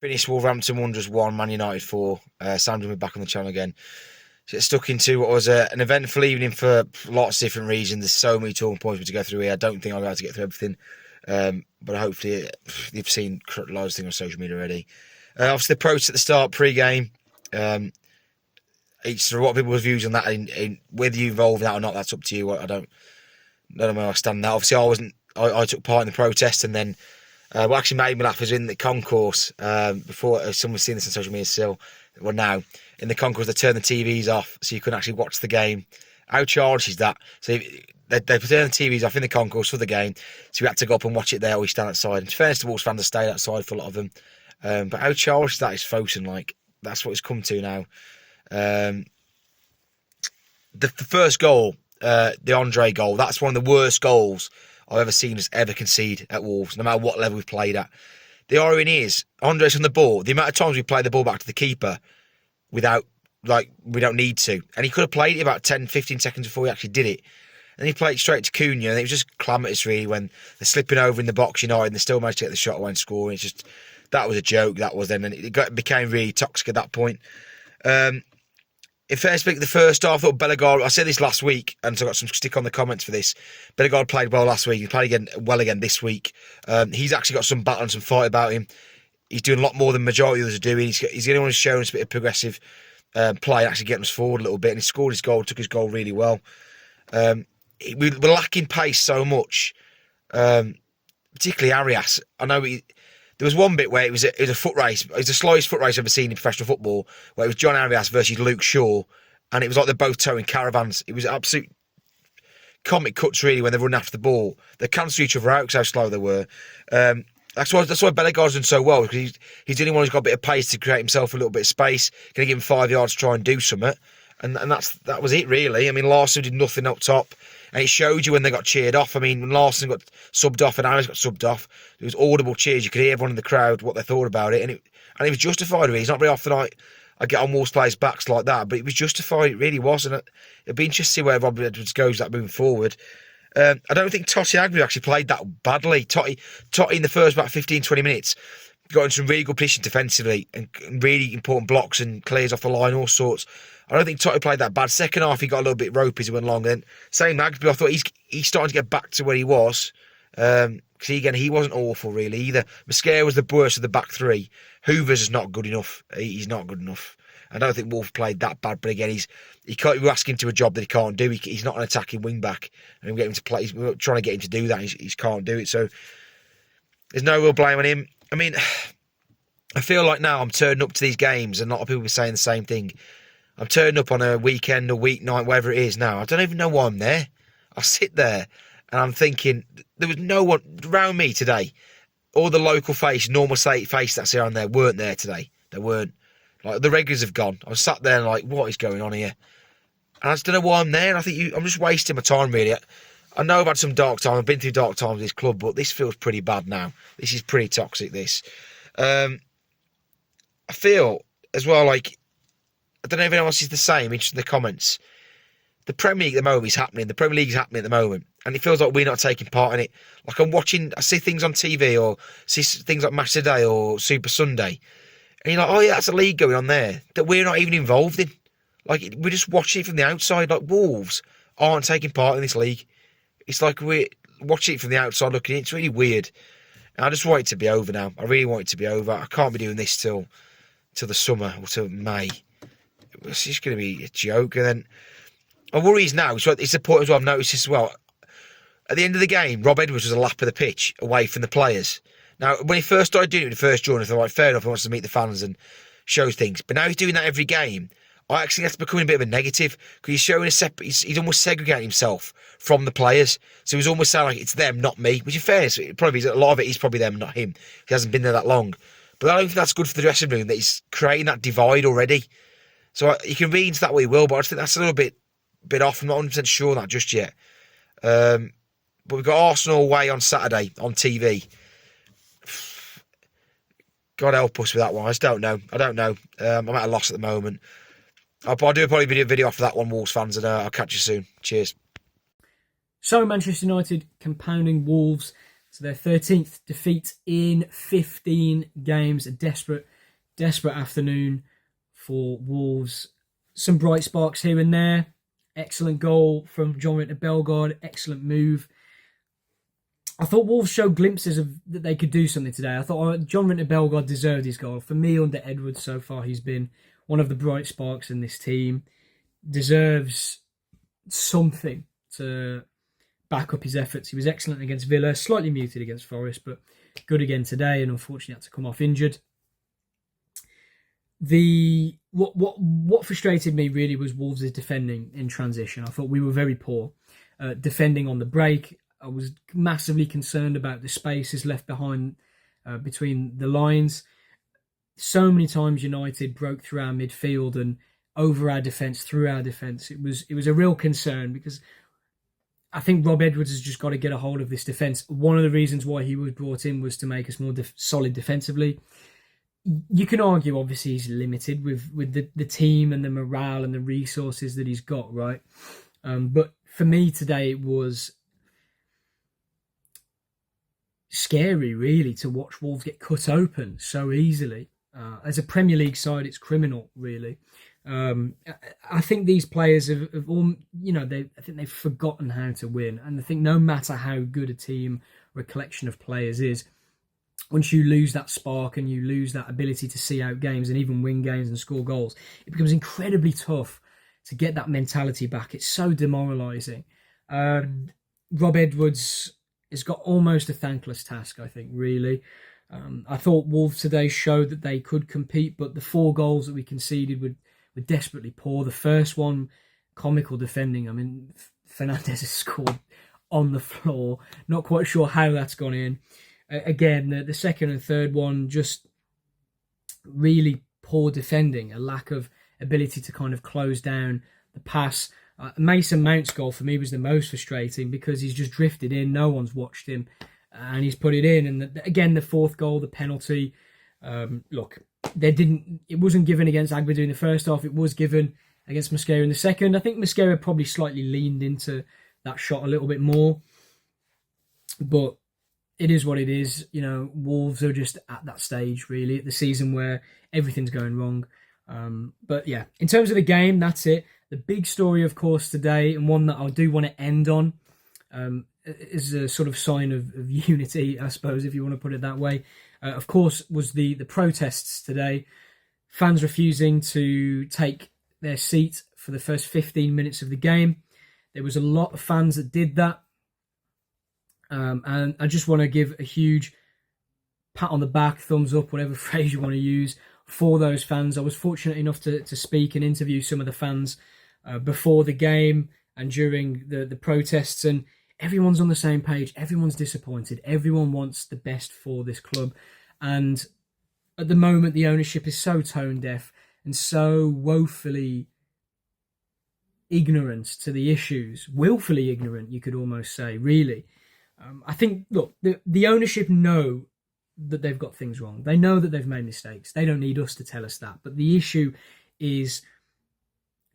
Finished Wolverhampton Wanderers 1, Man United 4. Sam will be back on the channel again. So it's stuck into what was an eventful evening for lots of different reasons. There's so many talking points to go through here. I don't think I'll be able to get through everything. But hopefully you've seen loads of things on social media already. Obviously the protest at the start, pre-game. Each what people's views on that, whether you involved in that or not, that's up to you. I don't know where I stand on that. Obviously I took part in the protest, and then what actually made me laugh was in the concourse, before someone's seen this on social media still, well now, in the concourse they turned the TVs off so you couldn't actually watch the game. How childish is that? So they turned the TVs off in the concourse for the game, so we had to go up and watch it there, or we stand outside. And fairness to Wolves fans, have stayed outside for a lot of them. But how childish that is, Fosun, like, that's what it's come to now. The first goal, the Andre goal, that's one of the worst goals I've ever seen us ever concede at Wolves, no matter what level we've played at. The irony is, Andre's on the ball, the amount of times we play the ball back to the keeper without, like, we don't need to. And he could have played it about 10, 15 seconds before he actually did it. And he played it straight to Cunha, and it was just calamitous, really, when they're slipping over in the box, United, and they still managed to get the shot away and score. It's just, that was a joke, that was then, and it became really toxic at that point. In fair speak, the first half, I thought Bellegarde, I said this last week, and so I got some stick on the comments for this. Bellegarde played well last week. He played again this week. He's actually got some battle and some fight about him. He's doing a lot more than the majority of others are doing. He's the only one who's showing us a bit of progressive play, actually getting us forward a little bit. And he scored his goal, took his goal really well. We're lacking pace so much, particularly Arias. I know there was one bit where it was a foot race. It was the slowest foot race I've ever seen in professional football, where it was John Arias versus Luke Shaw, and it was like they're both towing caravans. It was absolute comic cuts, really, when they run after the ball. They cancel each other out because how slow they were. That's why Bellegarde's done so well, because he's the only one who's got a bit of pace to create himself a little bit of space. Going to give him 5 yards to try and do something, and that was it, really. I mean, Larson did nothing up top. And it showed you when they got cheered off. I mean, when Larson got subbed off and Arias got subbed off, there was audible cheers. You could hear everyone in the crowd what they thought about it, and it was justified. Really, it's not very often I get on Wolves players' backs like that, but it was justified. It really was, and it'd be interesting to see where Rob Edwards goes that moving forward. I don't think Totti Agnew actually played that badly. Totti in the first about 15, 20 minutes got in some really good position defensively and really important blocks and clears off the line, all sorts. I don't think Totti played that bad. Second half, he got a little bit ropey as he went along. Then same Agnew, I thought he's starting to get back to where he was. Because he wasn't awful really either. Mosquera was the worst of the back three. Hoovers is not good enough. He's not good enough. I don't think Wolf played that bad, but again, we're asking him to a job that he can't do. He's not an attacking wing back, and we're trying to get him to do that. He can't do it. So there's no real blame on him. I mean, I feel like now I'm turning up to these games, and a lot of people are saying the same thing. I'm turning up on a weekend, a weeknight, whatever it is now. I don't even know why I'm there. I sit there and I'm thinking, there was no one around me today. All the local face, normal face that's around there weren't there today. They weren't. Like, the regulars have gone. I was sat there and like, what is going on here? And I just don't know why I'm there. And I think I'm just wasting my time, really. I know I've had some dark times. I've been through dark times with this club, but this feels pretty bad now. This is pretty toxic, this. I feel as well like, I don't know if anyone else is the same, interested in the comments. The Premier League at the moment is happening. The Premier League is happening at the moment. And it feels like we're not taking part in it. Like I see things on TV or see things like Match Today or Super Sunday. And you're like, oh yeah, that's a league going on there that we're not even involved in. Like, we're just watching it from the outside. Like, Wolves aren't taking part in this league. It's like we're watching it from the outside looking in. It's really weird. And I just want it to be over now. I really want it to be over. I can't be doing this till the summer or till May. It's just going to be a joke. And then my worry is now, it's the point as well, I've noticed this as well. At the end of the game, Rob Edwards was a lap of the pitch away from the players. Now, when he first started doing it, when he first joined, I thought, right, fair enough, he wants to meet the fans and show things. But now he's doing that every game. I actually think that's becoming a bit of a negative, because he's showing he's almost segregating himself from the players. So he's almost saying like, it's them, not me, which in fairness, probably a lot of it is probably them, not him. He hasn't been there that long. But I don't think that's good for the dressing room, that he's creating that divide already. So you can read into that way he will, but I just think that's a little bit off. I'm not 100% sure on that just yet. But we've got Arsenal away on Saturday on TV. God help us with that one. I just don't know. I'm at a loss at the moment. I'll do probably a video after that one, Wolves fans, and I'll catch you soon. Cheers. So Manchester United compounding Wolves So their 13th defeat in 15 games. A desperate afternoon for Wolves. Some bright sparks here and there. Excellent goal from John Ritter Bellegarde. Excellent move. I thought Wolves showed glimpses of that they could do something today. I thought John Ritter Bellegarde deserved his goal. For me, under Edwards so far, he's been one of the bright sparks in this team. Deserves something to back up his efforts. He was excellent against Villa, slightly muted against Forest, but good again today, and unfortunately had to come off injured. What frustrated me really was Wolves' defending in transition. I thought we were very poor defending on the break. I was massively concerned about the spaces left behind between the lines. So many times United broke through our midfield and over our defence, through our defence. It was a real concern because I think Rob Edwards has just got to get a hold of this defence. One of the reasons why he was brought in was to make us more solid defensively. You can argue, obviously, he's limited with the team and the morale and the resources that he's got, right? But for me today, it was scary, really, to watch Wolves get cut open so easily. As a Premier League side, it's criminal, really. I think these players have all, I think they've forgotten how to win. And I think no matter how good a team or a collection of players is, once you lose that spark and you lose that ability to see out games and even win games and score goals, it becomes incredibly tough to get that mentality back. It's so demoralising. Rob Edwards has got almost a thankless task, I think, really. I thought Wolves today showed that they could compete, but the 4 goals that we conceded were desperately poor. The first one, comical defending. I mean, Fernandez has scored on the floor. Not quite sure how that's gone in. Again, the second and third one, just really poor defending, a lack of ability to kind of close down the pass. Mason Mount's goal for me was the most frustrating because he's just drifted in. No one's watched him and he's put it in. And again, the fourth goal, the penalty. Look, it wasn't given against Agbadou in the first half. It was given against Mosquera in the second. I think Mosquera probably slightly leaned into that shot a little bit more. But it is what it is. Wolves are just at that stage, really, at the season where everything's going wrong. But yeah, in terms of the game, that's it. The big story, of course, today, and one that I do want to end on, is a sort of sign of unity, I suppose, if you want to put it that way. Of course, was the protests today. Fans refusing to take their seat for the first 15 minutes of the game. There was a lot of fans that did that. And I just want to give a huge pat on the back, thumbs up, whatever phrase you want to use, for those fans. I was fortunate enough to speak and interview some of the fans before the game and during the protests, and everyone's on the same page. Everyone's disappointed. Everyone wants the best for this club. And at the moment, the ownership is so tone deaf and so woefully ignorant to the issues, willfully ignorant, you could almost say, really. I think, look, the ownership know that they've got things wrong. They know that they've made mistakes. They don't need us to tell us that. But the issue is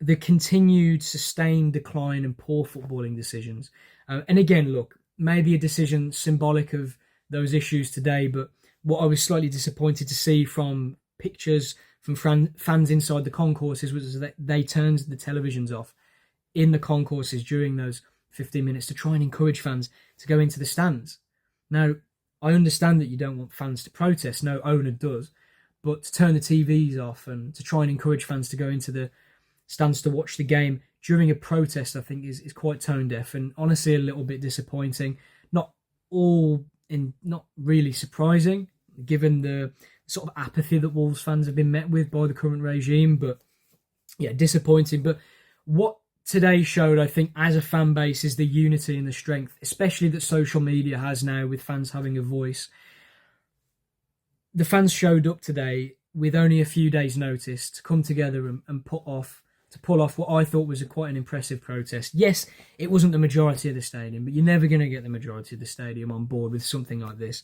the continued sustained decline and poor footballing decisions. And again, look, maybe a decision symbolic of those issues today, but what I was slightly disappointed to see from pictures from fans inside the concourses was that they turned the televisions off in the concourses during those 15 minutes to try and encourage fans to go into the stands. Now, I understand that you don't want fans to protest. No owner does. But to turn the TVs off and to try and encourage fans to go into the stands to watch the game during a protest, I think is quite tone deaf and honestly a little bit disappointing. Not really surprising, given the sort of apathy that Wolves fans have been met with by the current regime. But yeah, disappointing. But what today showed, I think, as a fan base, is the unity and the strength, especially that social media has now with fans having a voice. The fans showed up today with only a few days' notice to come together and pull off what I thought was quite an impressive protest. Yes, it wasn't the majority of the stadium, but you're never going to get the majority of the stadium on board with something like this.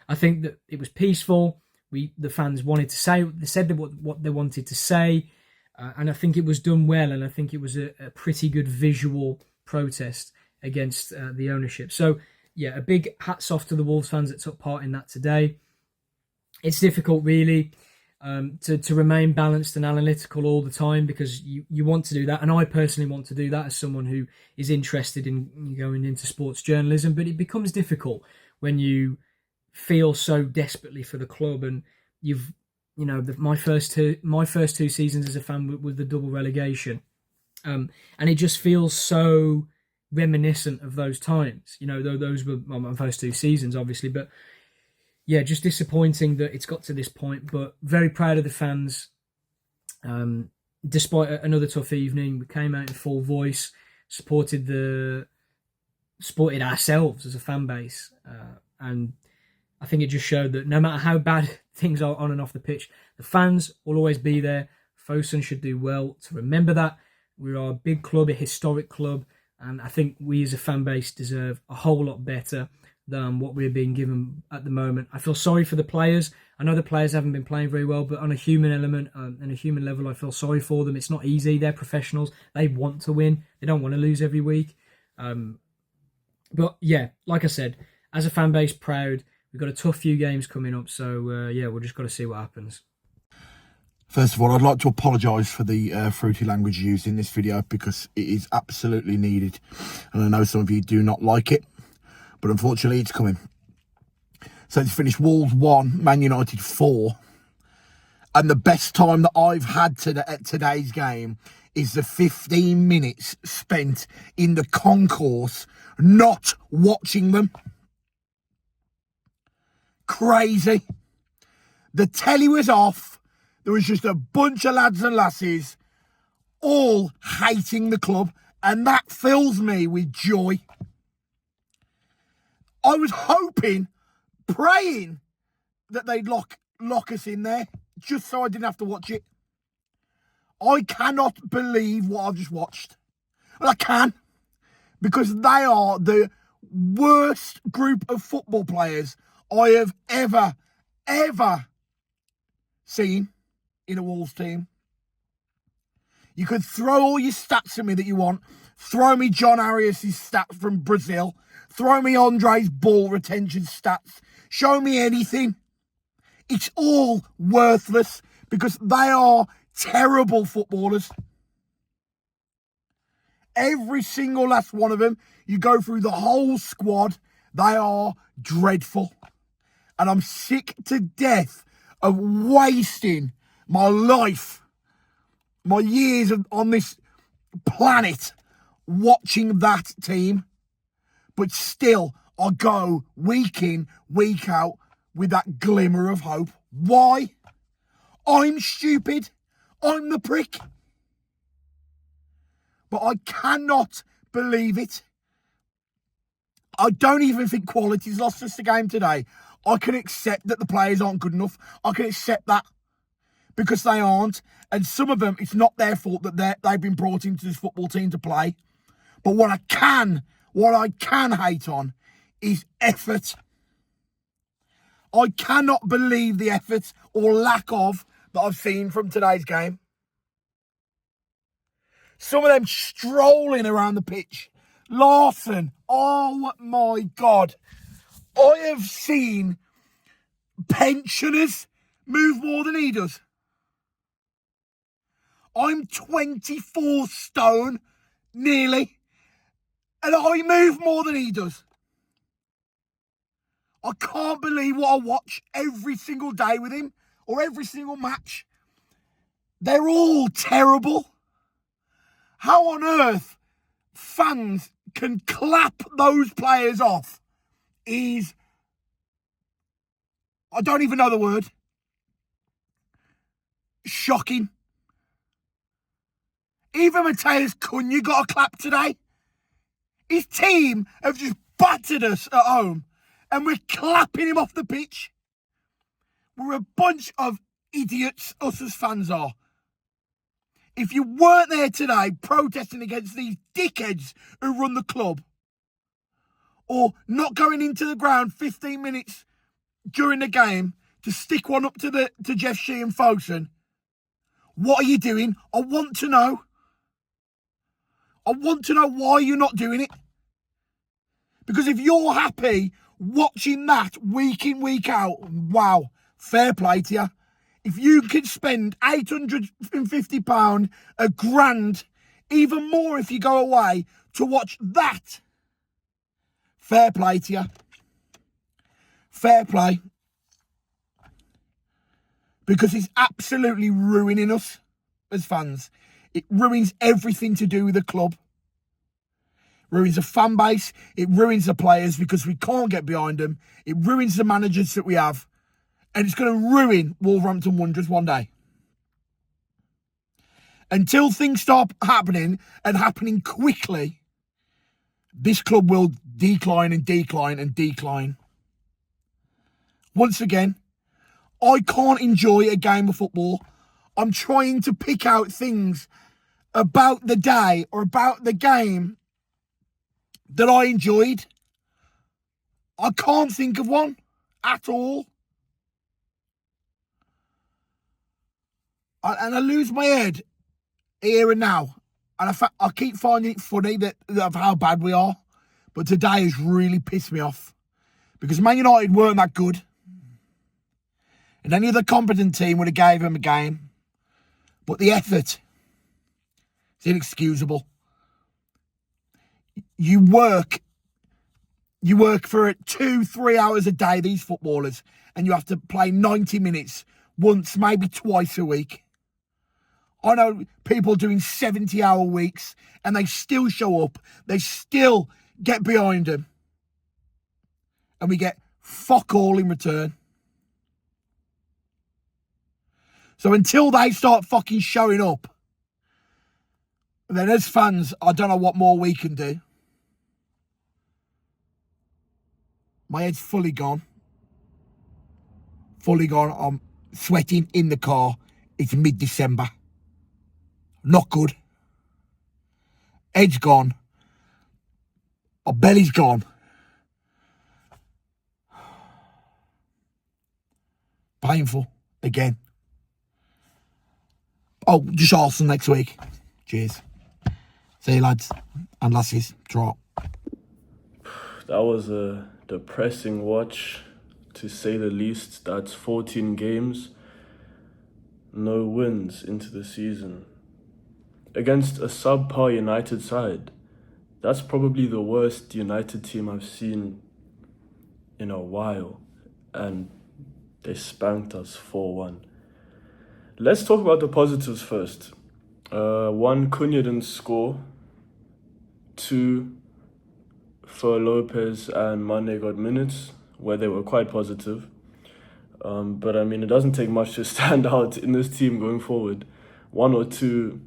I think that it was peaceful. The fans wanted to say, they said what they wanted to say. And I think it was done well, and I think it was a pretty good visual protest against the ownership. So yeah, a big hats off to the Wolves fans that took part in that today. It's difficult, really, to remain balanced and analytical all the time, because you want to do that, and I personally want to do that as someone who is interested in going into sports journalism. But it becomes difficult when you feel so desperately for the club, and you've my first two seasons as a fan with the double relegation, and it just feels so reminiscent of those times. Those were my first two seasons, obviously, but yeah, just disappointing that it's got to this point. But very proud of the fans. Despite another tough evening, we came out in full voice, supported ourselves as a fan base, and I think it just showed that no matter how bad things are on and off the pitch, the fans will always be there. Fosun should do well to remember that. We are a big club, a historic club, and I think we as a fan base deserve a whole lot better than what we're being given at the moment. I feel sorry for the players. I know the players haven't been playing very well, but on a human element and a human level, I feel sorry for them. It's not easy. They're professionals. They want to win. They don't want to lose every week. But yeah, like I said, as a fan base, proud. We've got a tough few games coming up, so yeah, we've just got to see what happens. First of all, I'd like to apologise for the fruity language used in this video, because it is absolutely needed. And I know some of you do not like it, but unfortunately it's coming. So it's finished Wolves 1, Man United 4. And the best time that I've had at today's game is the 15 minutes spent in the concourse not watching them. Crazy. The telly was off. There was just a bunch of lads and lasses all hating the club, and that fills me with joy. I was hoping, praying that they'd lock us in there just so I didn't have to watch it. I cannot believe what I've just watched. Well, I can, because they are the worst group of football players I have ever seen in a Wolves team. You could throw all your stats at me that you want. Throw me John Arias' stats from Brazil. Throw me Andre's ball retention stats. Show me anything. It's all worthless, because they are terrible footballers. Every single last one of them, you go through the whole squad, they are dreadful. And I'm sick to death of wasting my life, my years on this planet, watching that team. But still, I go week in, week out with that glimmer of hope. Why? I'm stupid. I'm the prick. But I cannot believe it. I don't even think quality's lost us the game today. I can accept that the players aren't good enough. I can accept that, because they aren't. And some of them, it's not their fault that they've been brought into this football team to play. But what I can hate on is effort. I cannot believe the effort or lack of that I've seen from today's game. Some of them strolling around the pitch. Larson, oh my God. I have seen pensioners move more than he does. I'm 24 stone, nearly, and I move more than he does. I can't believe what I watch every single day with him, or every single match. They're all terrible. How on earth fans can clap those players off is, I don't even know the word. Shocking. Even Mateus Cunha got a clap today. His team have just battered us at home, and we're clapping him off the pitch. We're a bunch of idiots, us as fans are. If you weren't there today protesting against these dickheads who run the club, or not going into the ground 15 minutes during the game to stick one up to Jeff Shee and Fosun, what are you doing? I want to know. I want to know why you're not doing it. Because if you're happy watching that week in, week out, wow, fair play to you. If you could spend £850, £1,000, even more if you go away to watch that, fair play to you. Fair play. Because it's absolutely ruining us as fans. It ruins everything to do with the club. Ruins the fan base. It ruins the players because we can't get behind them. It ruins the managers that we have. And it's going to ruin Wolverhampton Wanderers one day. Until things stop happening and happening quickly, this club will decline and decline and decline. Once again, I can't enjoy a game of football. I'm trying to pick out things about the day or about the game that I enjoyed. I can't think of one at all. And I lose my head here and now. And I keep finding it funny of how bad we are. But today has really pissed me off. Because Man United weren't that good. And any other competent team would have gave them a game. But the effort is inexcusable. You work for 2-3 hours a day, these footballers, and you have to play 90 minutes once, maybe twice a week. I know people doing 70-hour weeks, and they still show up. They still get behind them. And we get fuck all in return. So until they start fucking showing up, then as fans, I don't know what more we can do. My head's fully gone. Fully gone. I'm sweating in the car. It's mid-December. Not good. Head's gone. My belly's gone. Painful. Again. Oh, just Arsenal next week. Cheers. See you, lads and lassies. Drop. That was a depressing watch, to say the least. That's 14 games, no wins into the season. Against a subpar United side. That's probably the worst United team I've seen in a while. And they spanked us 4-1. Let's talk about the positives first. 1, Cunha didn't score. 2, Fer Lopez and Mane got minutes, where they were quite positive. But I mean, it doesn't take much to stand out in this team going forward. 1 or 2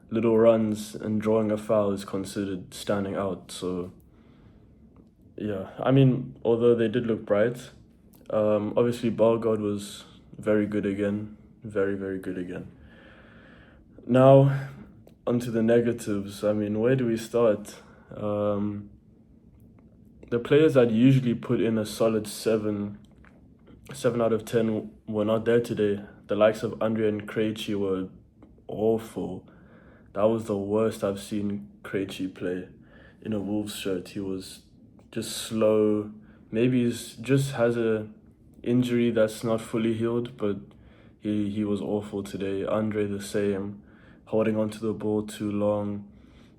little runs and drawing a foul is considered standing out. So, yeah, I mean, although they did look bright, obviously Bellegarde was very good again. Very, very good again. Now, onto the negatives. I mean, where do we start? The players that usually put in a solid 7 out of 10 were not there today. The likes of Andre and Krejci were awful. That was the worst I've seen Krejci play in a Wolves shirt. He was just slow. Maybe he's just has a injury that's not fully healed, but he was awful today. Andre the same, holding onto the ball too long,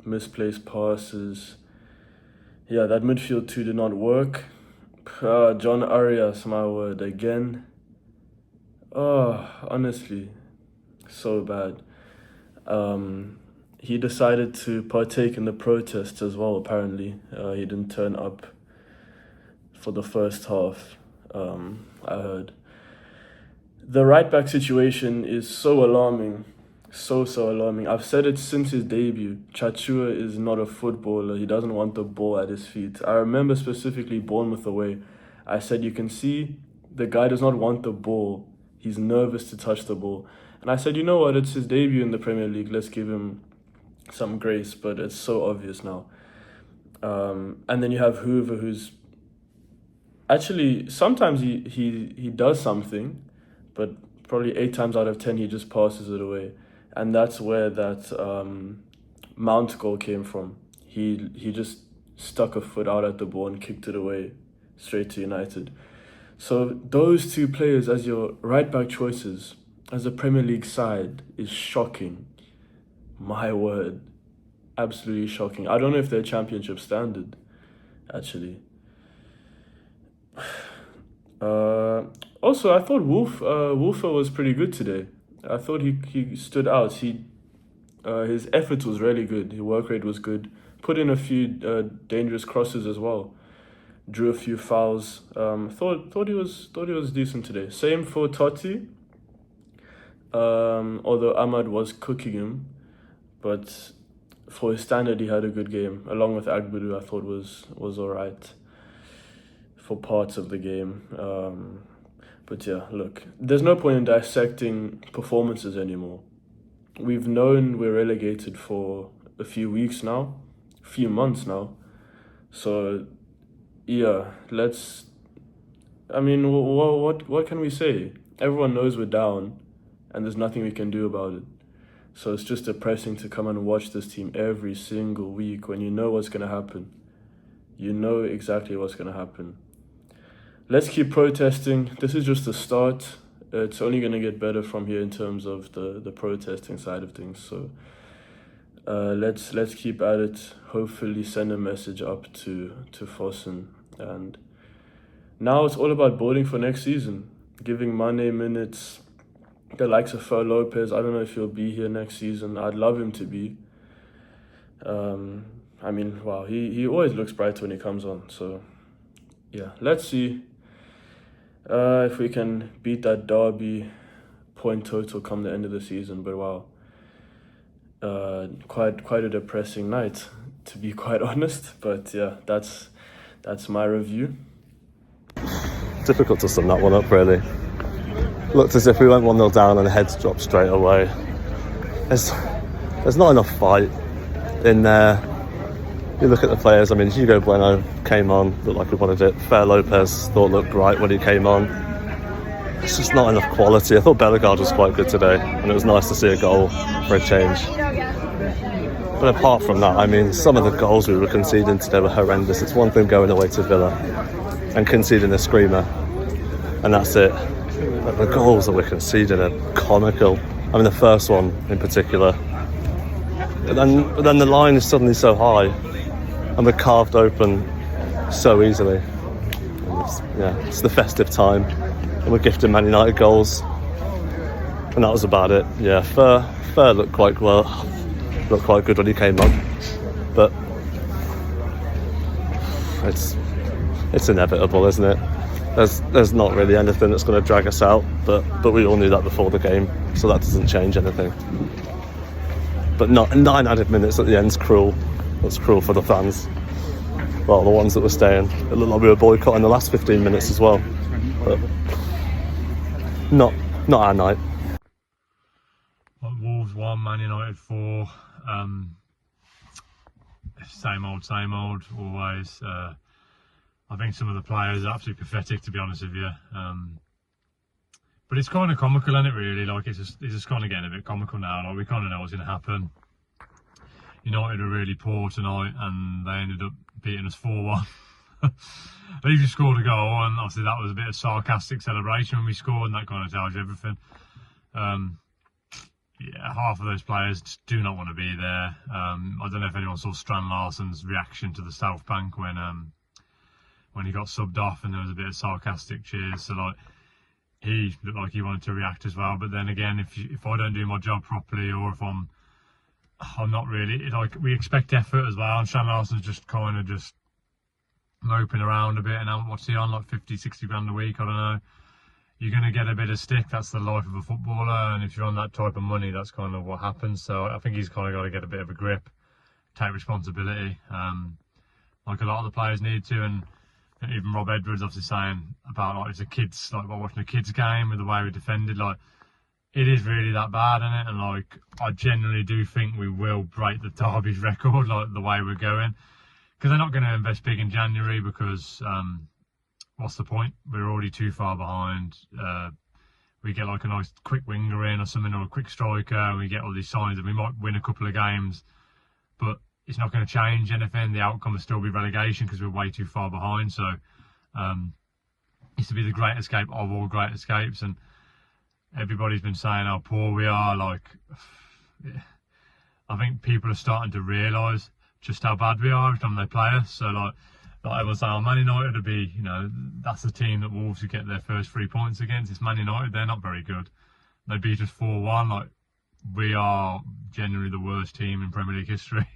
misplaced passes. Yeah, that midfield too did not work. John Arias, my word, again. Oh, honestly, so bad. He decided to partake in the protests as well, apparently. He didn't turn up for the first half, I heard. The right-back situation is so alarming. So alarming. I've said it since his debut. Chachua is not a footballer. He doesn't want the ball at his feet. I remember specifically Bournemouth away. I said, you can see the guy does not want the ball. He's nervous to touch the ball. And I said, you know what? It's his debut in the Premier League. Let's give him some grace. But it's so obvious now. And then you have Hoover, who's... Actually, sometimes he does something, but probably 8 times out of 10, he just passes it away. And that's where that Mount goal came from. He just stuck a foot out at the ball and kicked it away straight to United. So those two players as your right-back choices as a Premier League side is shocking. My word. Absolutely shocking. I don't know if they're Championship standard, actually. Also, I thought Wolfer was pretty good today. I thought he stood out. His effort was really good. His work rate was good. Put in a few dangerous crosses as well. Drew a few fouls. Thought he was decent today. Same for Totti. Although Ahmad was cooking him, but for his standard, he had a good game. Along with Agbadu, I thought was alright for parts of the game. But yeah, look, there's no point in dissecting performances anymore. We've known we're relegated for a few weeks now, a few months now. So yeah, what can we say? Everyone knows we're down and there's nothing we can do about it. So it's just depressing to come and watch this team every single week when you know what's going to happen. You know exactly what's going to happen. Let's keep protesting. This is just the start. It's only going to get better from here in terms of the protesting side of things. So let's keep at it. Hopefully send a message up to Fossen. And now it's all about building for next season. Giving Mane minutes. The likes of Fer Lopez, I don't know if he'll be here next season. I'd love him to be. Wow, he always looks bright when he comes on. So, yeah, let's see if we can beat that Derby point total come the end of the season. But wow, quite a depressing night, to be quite honest. But yeah, that's my review. Difficult to sum that one up, really. Looked as if we went 1-0 down and heads dropped straight away. There's not enough fight in there. You look at the players, Hugo Bueno came on, looked like he wanted it. Fer Lopez thought looked right when he came on. It's just not enough quality. I thought Bellegarde was quite good today, and it was nice to see a goal for a change. But apart from that, some of the goals we were conceding today were horrendous. It's one thing going away to Villa and conceding a screamer, and that's it. But the goals that we're conceding are comical. The first one in particular. But then the line is suddenly so high, and we're carved open so easily. It's the festive time, and we're gifting Man United goals, and that was about it. Yeah, Fer looked quite good when he came on, but it's inevitable, isn't it? There's not really anything that's going to drag us out, but we all knew that before the game, so that doesn't change anything. But 9 added minutes at the end's cruel. That's cruel for the fans. Well, the ones that were staying. It looked like we were boycotting the last 15 minutes as well, but not our night. Wolves 1, Man United 4. Same old, always. I think some of the players are absolutely pathetic, to be honest with you. But it's kind of comical, isn't it, really? It's just kind of getting a bit comical now. We kind of know what's going to happen. United were really poor tonight, and they ended up beating us 4-1. They even scored a goal, and obviously that was a bit of sarcastic celebration when we scored, and that kind of tells you everything. Half of those players just do not want to be there. I don't know if anyone saw Strand Larsen's reaction to the South Bank when he got subbed off, and there was a bit of sarcastic cheers. So he looked like he wanted to react as well. But then again, if I don't do my job properly, or if I'm not really, we expect effort as well. And Strand Larsen's just kind of just moping around a bit, and what's he on, 50, 60 grand a week? I don't know. You're going to get a bit of stick. That's the life of a footballer, and if you're on that type of money, that's kind of what happens. So I think he's kind of got to get a bit of a grip, take responsibility, like a lot of the players need to. And even Rob Edwards obviously saying about it's a kids, watching a kids game with the way we defended. It is really that bad, isn't it? And I genuinely do think we will break the Derby's record, the way we're going, because they're not going to invest big in January, because what's the point? We're already too far behind. We get a nice quick winger in or something, or a quick striker, and we get all these signs that we might win a couple of games, but it's not going to change anything. The outcome will still be relegation because we're way too far behind. So it's to be the great escape of all great escapes, and everybody's been saying how poor we are. Like, I think people are starting to realise just how bad we are every time they play us. So like everyone's saying, Man United would be, that's the team that Wolves would get their first 3 points against. It's Man United. They're not very good. They beat us 4-1. Like, we are generally the worst team in Premier League history.